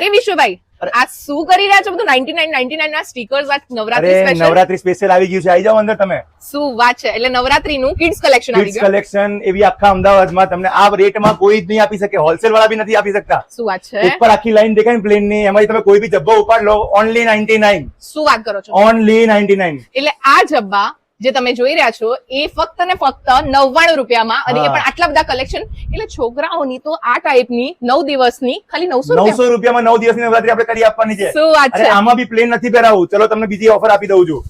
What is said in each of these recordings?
અરે વિશુભાઈ, આ શું કરી રહ્યા છો? બધું 99 ના સ્ટીકર્સ, આ નવરાત્રી અરે સ્પેશિયલ. નવરાત્રી સ્પેશિયલ આવી ગયું છે, આવી જાઓ અંદર તમે. શું વાત છે! એટલે નવરાત્રીનું કિડ્સ કલેક્શન આવી કિડ્સ ગયું. કલેક્શન એવી આખા અમદાવાદમાં તમને આ રેટમાં કોઈ જ નહીં આપી શકે, હોલસેલ વાળા બી નથી આપી શકતા. શું વાત છે! ઉપર આખી લાઈન દેખાય ને પ્લેન ની, એમાંથી તમે કોઈ બી જબ્બો ઉપાડ લો, ઓનલી 99. શું વાત કરો છો! ઓનલી 99. એટલે આ જબ્બા જે તમે જોઈ રહ્યા છો એ ફક્ત ને ફક્ત 99 રૂપિયામાં, અને એ પણ આટલા બધા કલેક્શન. એટલે છોકરાઓની તો આ ટાઈપની 9 દિવસની ખાલી 900 રૂપિયા. 900 રૂપિયામાં 9 દિવસની નવરાત્રી આપણે કરી આપવાની છે. શું વાત અરે છે! આમાં બી પ્લેન નથી પહેરાવું, ચલો તમને બીજી ઓફર આપી દઉં છું.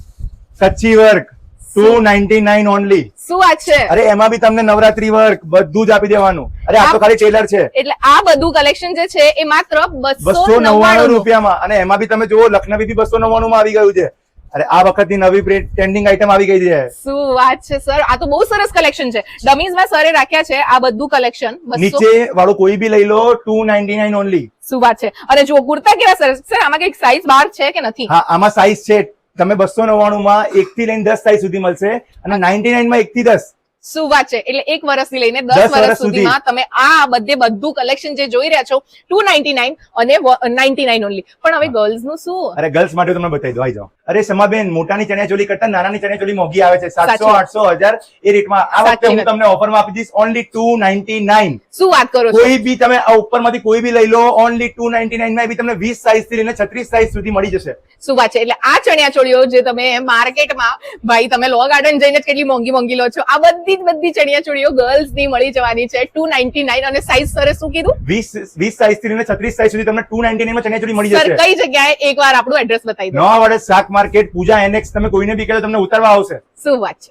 Kutchi work 299 only. શું વાત છે! અરે એમાં બી તમને નવરાત્રી વર્ક બધું જ આપી દેવાનું. અરે આ તો ખાલી ટેલર છે. એટલે આ બધું કલેક્શન જે છે એ માત્ર 299 રૂપિયામાં, અને એમાં બી તમે જુઓ લખનવી બી 299 માં આવી ગયું છે. અરે આ વખતની નવી ટ્રેન્ડિંગ આઈટમ આવી ગઈ છે. શું વાત છે સર! આ તો બહુ સરસ કલેક્શન છે. ડમીઝ માં સરે રાખ્યા છે આ બધું કલેક્શન. નીચે વાળું કોઈ બી લઈ લો 299 ઓનલી. શું વાત છે! અને જો કુર્તા કેવા સરસ સર, આમાં કઈક સાઈઝ બાર છે કે નથી? હા, આમાં સાઈઝ છે. તમે 299 માં 1 થી લઈને 10 સાઈઝ સુધી મળશે, અને 99 માં 1 થી 10. શું વાત છે! એટલે 1 વર્ષથી લઈને 10 વર્ષ સુધીમાં તમે આ બધું કલેક્શન જે જોઈ રહ્યા છો 299 અને 99 ઓનલી. પણ હવે ગર્લ્સ નું શું? અરે ગર્લ્સ માટે તમને બતાવી દો, આવી જાઓ. અરે સમાબેન, મોટાની ચણિયાચોલી કરતા નાનાની ચણિયાચોલી મોંઘી આવે છે, 700 800 1000 એ રેટમાં. આ વખતે હું તમને ઓફરમાં આપી દઈશ ઓનલી 299. શું વાત કરો છો! કોઈ બી તમે આ ઉપરમાંથી કોઈ બી લઈ લો, ઓનલી 299 માં બી તમને 20 સાઈઝ થી લઈને 36 સાઈઝ સુધી મળી જશે. શું વાત છે! એટલે આ ચણિયાચોળીઓ જે તમે માર્કેટમાં ભાઈ તમે લો ગાર્ડન જઈને કેટલી મોંઘી લો છો, આ બધી ચણિયાચોળીઓ ગર્લ્સ ની મળી જવાની છે 299. અને સાઈઝ સરે શું કીધું? 20 સાઈઝ થી લઈને 36 સાઈઝ સુધી તમને 299 માં ચણિયાચોળી મળી સર જશે. કઈ જગ્યાએ? એકવાર આપણું એડ્રેસ બતાવી દો. નવા વાડે શાક માર્કેટ, પૂજા એનેક્સ. તમે કોઈને બી કહો તમને ઉતારવા આવશે. શું વાત છે!